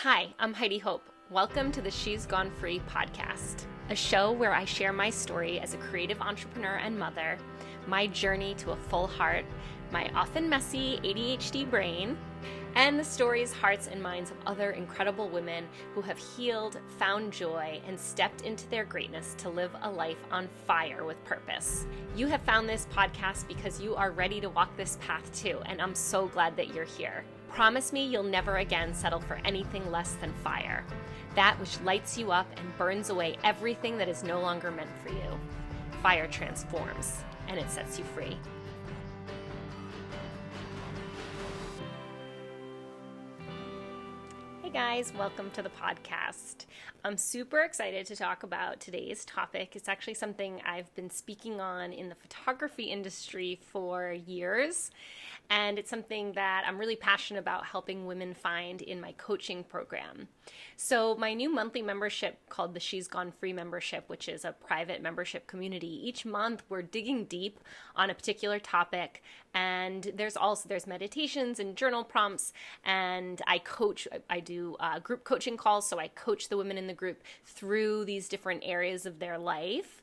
Hi, I'm Heidi Hope. Welcome to the She's Gone Free podcast, a show where I share my story as a creative entrepreneur and mother, my journey to a full heart, my often messy ADHD brain, and the stories, hearts, and minds of other incredible women who have healed, found joy, and stepped into their greatness to live a life on fire with purpose. You have found this podcast because you are ready to walk this path too, and I'm so glad that you're here. Promise me you'll never again settle for anything less than fire, that which lights you up and burns away everything that is no longer meant for you. Fire transforms, and it sets you free. Hey guys, welcome to the podcast. I'm super excited to talk about today's topic. It's actually something I've been speaking on in the photography industry for years, and it's something that I'm really passionate about helping women find in my coaching program. So my new monthly membership called the She's Gone Free membership, which is a private membership community. Each month we're digging deep on a particular topic, and there's meditations and journal prompts, and I do group coaching calls, so I coach the women in the group through these different areas of their life.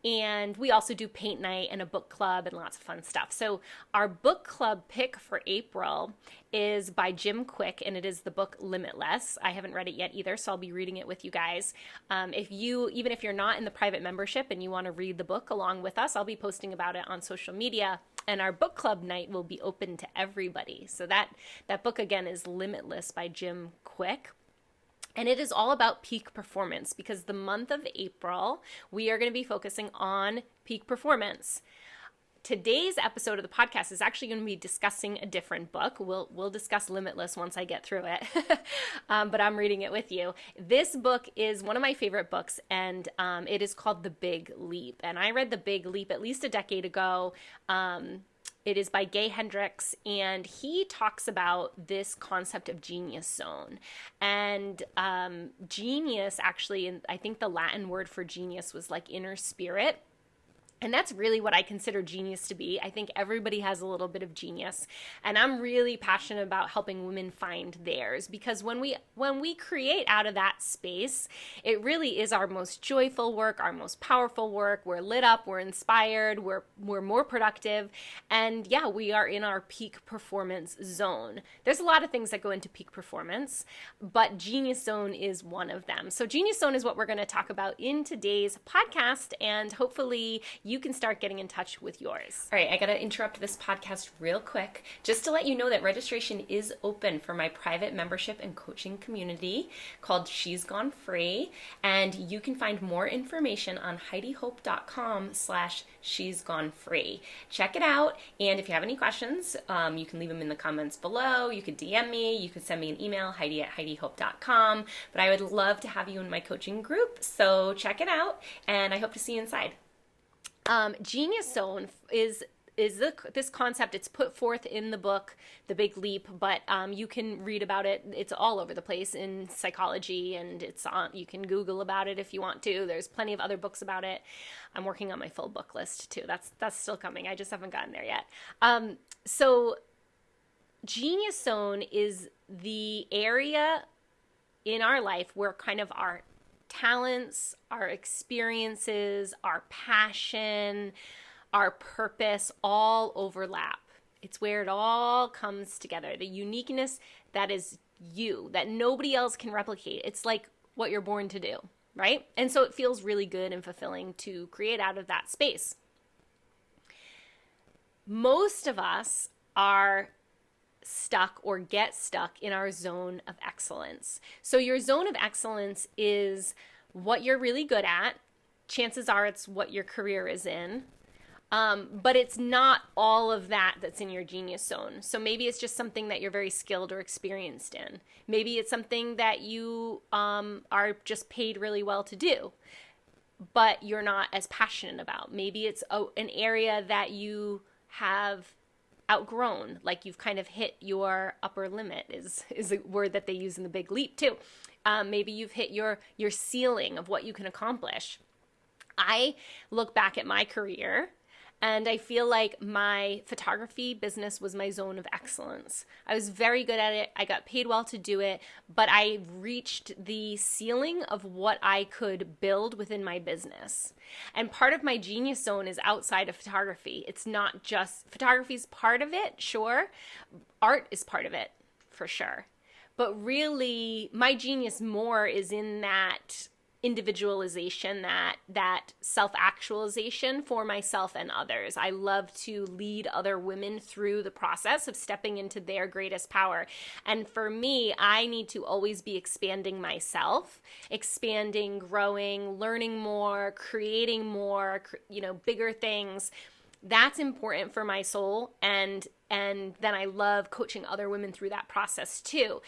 And we also do paint night and a book club and lots of fun stuff. So our book club pick for April is by Jim Quick, and it is the book Limitless. I haven't read it yet either, so I'll be reading it with you guys. Even if you're not in the private membership and you want to read the book along with us, I'll be posting about it on social media. And our book club night will be open to everybody. So that book, again, is Limitless by Jim Quick. And it is all about peak performance, because the month of April, we are going to be focusing on peak performance. Today's episode of the podcast is actually going to be discussing a different book. We'll discuss Limitless once I get through it, but I'm reading it with you. This book is one of my favorite books, and it is called The Big Leap. And I read The Big Leap at least a decade ago. It is by Gay Hendricks, and he talks about this concept of genius zone. And genius, actually, and I think the Latin word for genius was like inner spirit. And that's really what I consider genius to be. I think everybody has a little bit of genius, and I'm really passionate about helping women find theirs, because when we create out of that space, it really is our most joyful work, our most powerful work. We're lit up, we're inspired, we're more productive, and yeah, we are in our peak performance zone. There's a lot of things that go into peak performance, but genius zone is one of them. So genius zone is what we're going to talk about in today's podcast, and hopefully you can start getting in touch with yours. All right, I got to interrupt this podcast real quick just to let you know that registration is open for my private membership and coaching community called She's Gone Free, and you can find more information on HeidiHope.com/She's Gone Free. Check it out, and if you have any questions, you can leave them in the comments below. You could DM me, you could send me an email, Heidi@HeidiHope.com, but I would love to have you in my coaching group, so check it out, and I hope to see you inside. Genius zone is this concept. It's put forth in the book, The Big Leap, but you can read about it. It's all over the place in psychology, and you can Google about it if you want to. There's plenty of other books about it. I'm working on my full book list too. That's still coming. I just haven't gotten there yet. So genius zone is the area in our life where kind of our talents, our experiences, our passion, our purpose all overlap. It's where it all comes together. The uniqueness that is you, that nobody else can replicate. It's like what you're born to do, right? And so it feels really good and fulfilling to create out of that space. Most of us are stuck or get stuck in our zone of excellence. So your zone of excellence is what you're really good at. Chances are it's what your career is in. But it's not all of that that's in your genius zone. So maybe it's just something that you're very skilled or experienced in. Maybe it's something that you are just paid really well to do, but you're not as passionate about. Maybe it's an area that you have outgrown, like you've kind of hit your upper limit is a word that they use in The Big Leap too. Maybe you've hit your ceiling of what you can accomplish. I look back at my career And I feel like my photography business was my zone of excellence. I was very good at it. I got paid well to do it, but I reached the ceiling of what I could build within my business. And part of my genius zone is outside of photography. It's not just photography's part of it, sure. Art is part of it, for sure. But really, my genius more is in that individualization, that self-actualization for myself and others. I love to lead other women through the process of stepping into their greatest power. And for me, I need to always be expanding myself, expanding, growing, learning more, creating more, bigger things. That's important for my soul. And then I love coaching other women through that process too.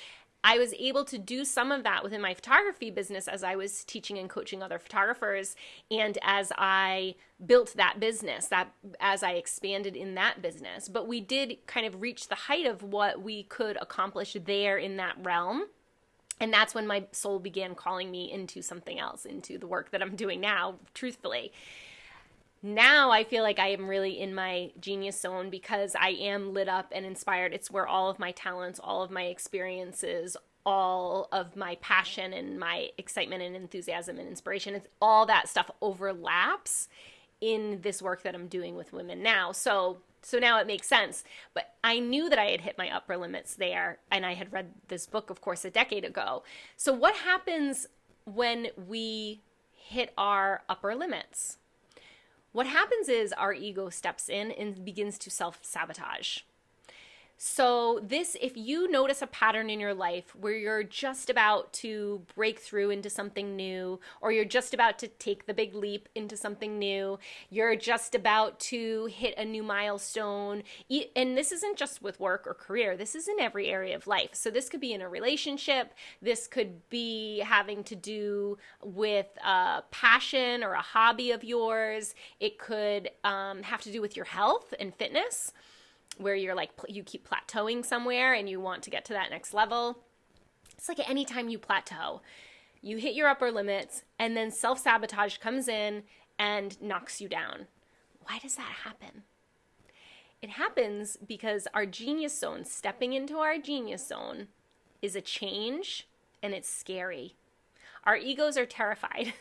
I was able to do some of that within my photography business as I was teaching and coaching other photographers, and as I built that business, as I expanded in that business. But we did kind of reach the height of what we could accomplish there in that realm. And that's when my soul began calling me into something else, into the work that I'm doing now, truthfully. Now I feel like I am really in my genius zone because I am lit up and inspired. It's where all of my talents, all of my experiences, all of my passion and my excitement and enthusiasm and inspiration, it's all that stuff overlaps in this work that I'm doing with women now. So now it makes sense. But I knew that I had hit my upper limits there, and I had read this book, of course, a decade ago. So what happens when we hit our upper limits? What happens is our ego steps in and begins to self-sabotage. So if you notice a pattern in your life where you're just about to break through into something new, or you're just about to take the big leap into something new, you're just about to hit a new milestone, and this isn't just with work or career, this is in every area of life. So this could be in a relationship, this could be having to do with a passion or a hobby of yours, it could have to do with your health and fitness, where you're like, you keep plateauing somewhere and you want to get to that next level. It's like any time you plateau, you hit your upper limits and then self-sabotage comes in and knocks you down. Why does that happen? It happens because our genius zone, stepping into our genius zone, is a change, and it's scary. Our egos are terrified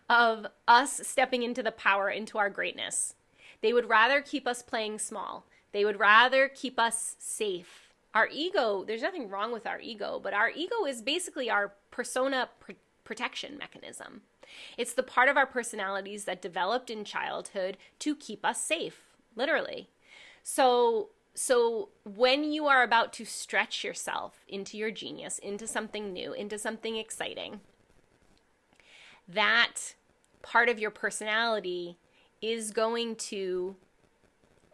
of us stepping into the power, into our greatness. They would rather keep us playing small. They would rather keep us safe. Our ego, there's nothing wrong with our ego, but our ego is basically our persona protection mechanism. It's the part of our personalities that developed in childhood to keep us safe, literally. So when you are about to stretch yourself into your genius, into something new, into something exciting, that part of your personality is going to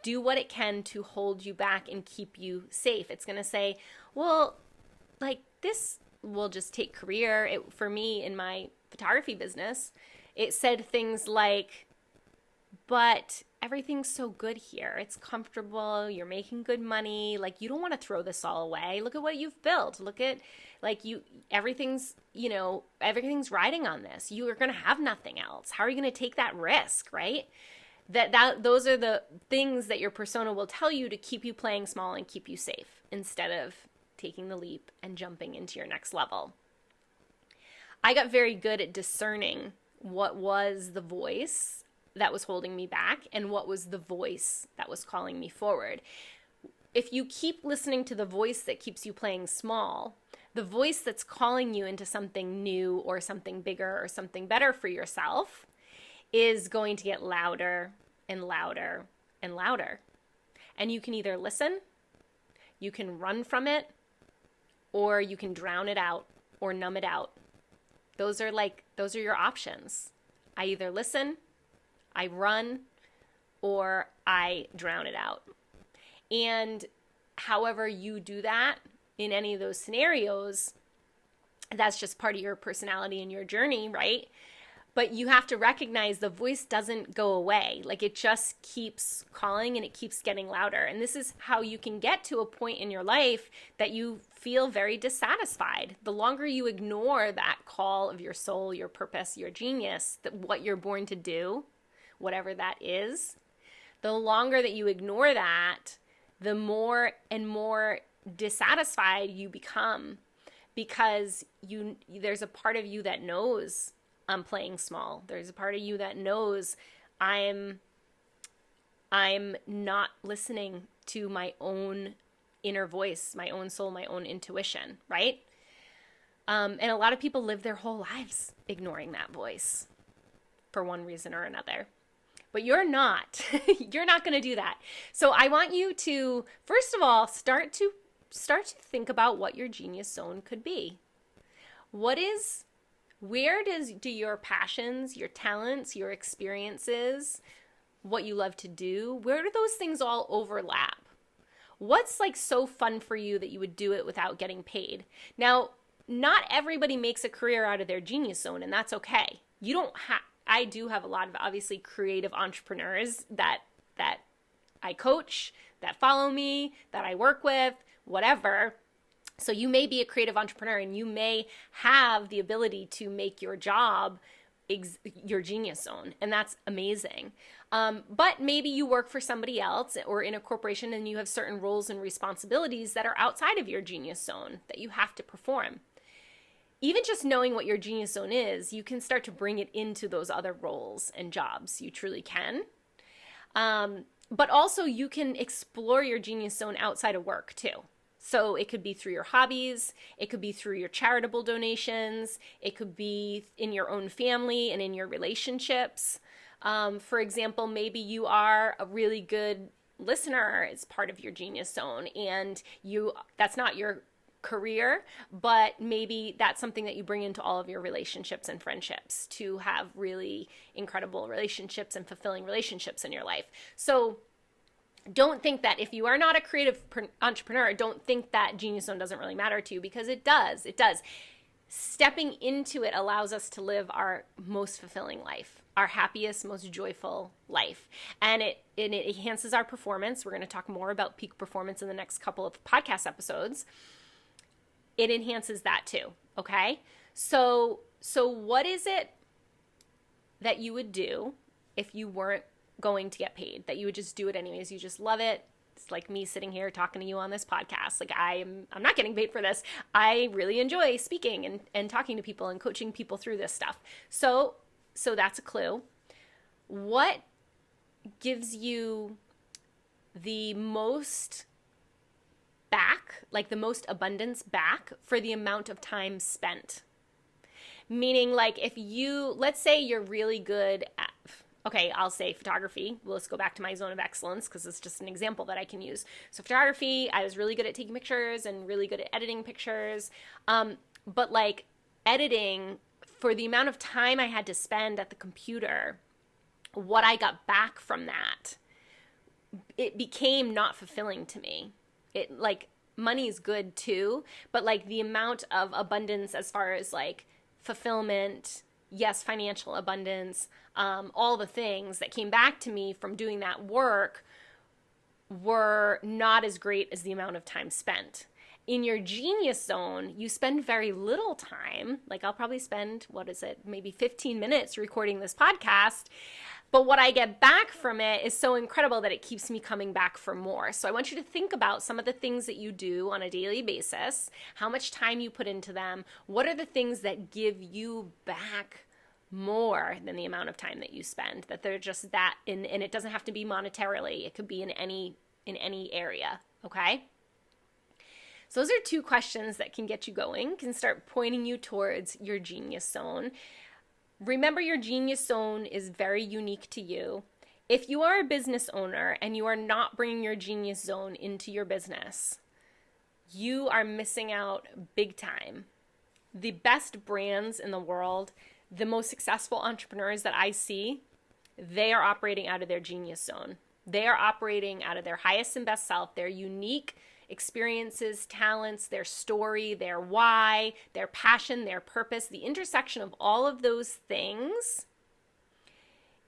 do what it can to hold you back and keep you safe. It's going to say, well, like this will just take career. For me in my photography business, it said things like, but everything's so good here. It's comfortable. You're making good money. Like, you don't want to throw this all away. Look at what you've built. Look at, like, everything's riding on this. You are going to have nothing else. How are you going to take that risk, right? Those are the things that your persona will tell you to keep you playing small and keep you safe instead of taking the leap and jumping into your next level. I got very good at discerning what was the voice that was holding me back and what was the voice that was calling me forward. If you keep listening to the voice that keeps you playing small, the voice that's calling you into something new or something bigger or something better for yourself is going to get louder and louder and louder. And you can either listen, you can run from it, or you can drown it out or numb it out. Those are your options. I either listen, I run, or I drown it out. And however you do that in any of those scenarios, that's just part of your personality and your journey, right? But you have to recognize the voice doesn't go away. Like, it just keeps calling and it keeps getting louder. And this is how you can get to a point in your life that you feel very dissatisfied. The longer you ignore that call of your soul, your purpose, your genius, what you're born to do, whatever that is, The longer that you ignore that, the more and more dissatisfied you become, because there's a part of you that knows I'm playing small. There's a part of you that knows I'm not listening to my own inner voice, my own soul, my own intuition, right? And a lot of people live their whole lives ignoring that voice for one reason or another. But you're not. You're not going to do that. So I want you to, first of all, start to think about what your genius zone could be. Where do your passions, your talents, your experiences, what you love to do, where do those things all overlap? What's like so fun for you that you would do it without getting paid? Now, not everybody makes a career out of their genius zone, and that's okay. I do have a lot of obviously creative entrepreneurs that I coach, that follow me, that I work with, whatever. So you may be a creative entrepreneur and you may have the ability to make your job your genius zone, and that's amazing. But maybe you work for somebody else or in a corporation and you have certain roles and responsibilities that are outside of your genius zone that you have to perform. Even just knowing what your genius zone is, you can start to bring it into those other roles and jobs. You truly can. But also you can explore your genius zone outside of work too. So it could be through your hobbies, it could be through your charitable donations, it could be in your own family and in your relationships. For example, maybe you are a really good listener as part of your genius zone, and that's not your career, but maybe that's something that you bring into all of your relationships and friendships to have really incredible relationships and fulfilling relationships in your life. So don't think that if you are not a creative entrepreneur, don't think that genius zone doesn't really matter to you, because it does. It does. Stepping into it allows us to live our most fulfilling life, our happiest, most joyful life. And it enhances our performance. We're going to talk more about peak performance in the next couple of podcast episodes. It enhances that too, okay? So what is it that you would do if you weren't going to get paid, that you would just do it anyways? You just love it. It's like me sitting here talking to you on this podcast. Like I'm not getting paid for this. I really enjoy speaking and talking to people and coaching people through this stuff. So that's a clue. What gives you the most back, like the most abundance back for the amount of time spent? Meaning, like, let's say you're really good at, okay, I'll say photography. Well, let's go back to my zone of excellence because it's just an example that I can use. So photography, I was really good at taking pictures and really good at editing pictures. But like editing, for the amount of time I had to spend at the computer, what I got back from that, it became not fulfilling to me. It, like, money is good too, but like the amount of abundance as far as like fulfillment, yes, financial abundance, all the things that came back to me from doing that work were not as great as the amount of time spent. In your genius zone, you spend very little time. Like I'll probably spend, maybe 15 minutes recording this podcast. But what I get back from it is so incredible that it keeps me coming back for more. So I want you to think about some of the things that you do on a daily basis, how much time you put into them. What are the things that give you back more than the amount of time that you spend? That they're just that, and it doesn't have to be monetarily. It could be in any area, okay? So those are two questions that can get you going, can start pointing you towards your genius zone. Remember, your genius zone is very unique to you. If you are a business owner and you are not bringing your genius zone into your business, you are missing out big time. The best brands in the world, the most successful entrepreneurs that I see, they are operating out of their genius zone. They are operating out of their highest and best self, their unique experiences, talents, their story, their why, their passion, their purpose. The intersection of all of those things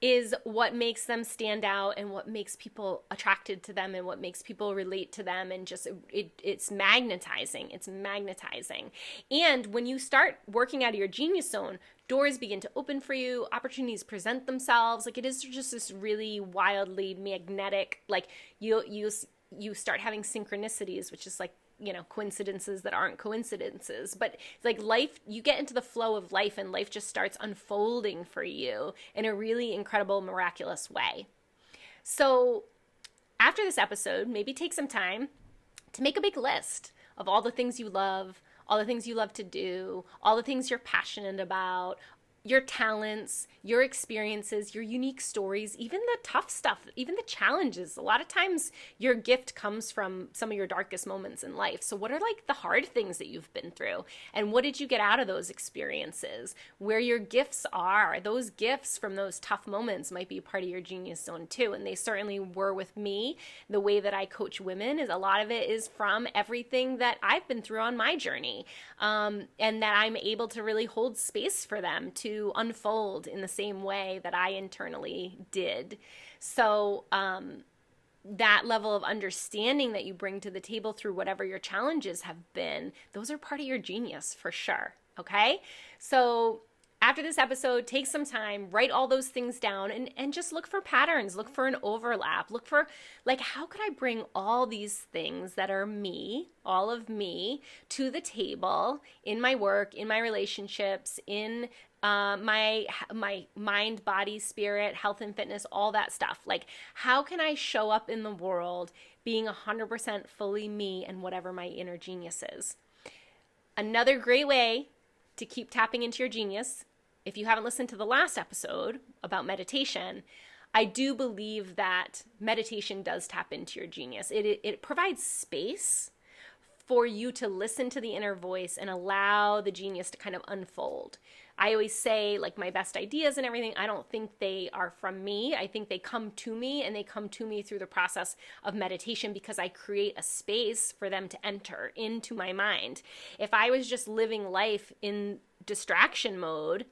is what makes them stand out and what makes people attracted to them and what makes people relate to them, and just it's magnetizing. It's magnetizing. And when you start working out of your genius zone, doors begin to open for you, opportunities present themselves. Like, it is just this really wildly magnetic, like you start having synchronicities, which is like, coincidences that aren't coincidences. But it's like life, you get into the flow of life and life just starts unfolding for you in a really incredible, miraculous way. So after this episode, maybe take some time to make a big list of all the things you love, all the things you love to do, all the things you're passionate about, your talents, your experiences, your unique stories, even the tough stuff, even the challenges. A lot of times your gift comes from some of your darkest moments in life. So what are like the hard things that you've been through? And what did you get out of those experiences? Where your gifts are, those gifts from those tough moments might be a part of your genius zone too. And they certainly were with me. The way that I coach women is a lot of it is from everything that I've been through on my journey. And that I'm able to really hold space for them to unfold in the same way that I internally did. So that level of understanding that you bring to the table through whatever your challenges have been, those are part of your genius for sure. Okay? So after this episode, take some time, write all those things down, and just look for patterns, look for an overlap, look for, like, how could I bring all these things that are me, all of me, to the table in my work, in my relationships, in my mind, body, spirit, health and fitness, all that stuff. Like, how can I show up in the world being 100% fully me and whatever my inner genius is? Another great way to keep tapping into your genius, if you haven't listened to the last episode about meditation, I do believe that meditation does tap into your genius. It provides space for you to listen to the inner voice and allow the genius to kind of unfold. I always say, like, my best ideas and everything, I don't think they are from me. I think they come to me, and they come to me through the process of meditation because I create a space for them to enter into my mind. If I was just living life in distraction mode,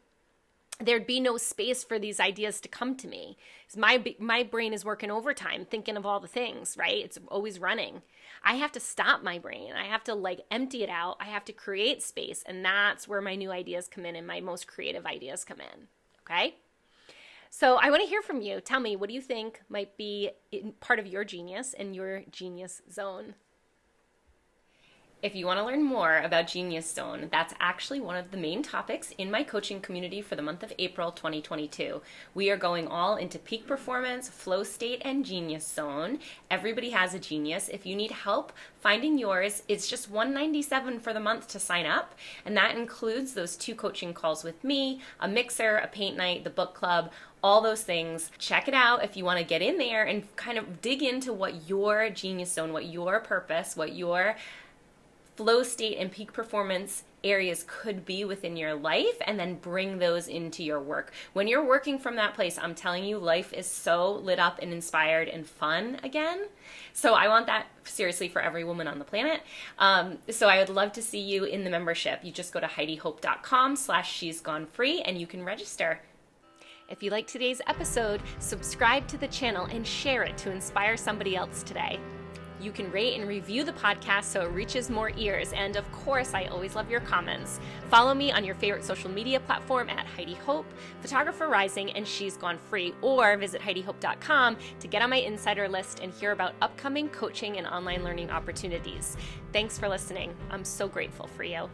there'd be no space for these ideas to come to me. My brain is working overtime thinking of all the things, right? It's always running. I have to stop my brain. I have to empty it out. I have to create space. And that's where my new ideas come in and my most creative ideas come in. Okay? So I want to hear from you. Tell me, what do you think might be part of your genius and your genius zone? If you want to learn more about Genius Zone, that's actually one of the main topics in my coaching community for the month of April 2022. We are going all into peak performance, flow state, and Genius Zone. Everybody has a genius. If you need help finding yours, it's just $197 for the month to sign up, and that includes those 2 coaching calls with me, a mixer, a paint night, the book club, all those things. Check it out if you want to get in there and kind of dig into what your Genius Zone, what your purpose, what your flow state and peak performance areas could be within your life, and then bring those into your work. When you're working from that place, I'm telling you, life is so lit up and inspired and fun again. So I want that seriously for every woman on the planet. So I would love to see you in the membership. You just go to HeidiHope.com/she's gone free and you can register. If you liked today's episode, subscribe to the channel and share it to inspire somebody else today. You can rate and review the podcast so it reaches more ears. And of course, I always love your comments. Follow me on your favorite social media platform at Heidi Hope, Photographer Rising, and She's Gone Free. Or visit HeidiHope.com to get on my insider list and hear about upcoming coaching and online learning opportunities. Thanks for listening. I'm so grateful for you.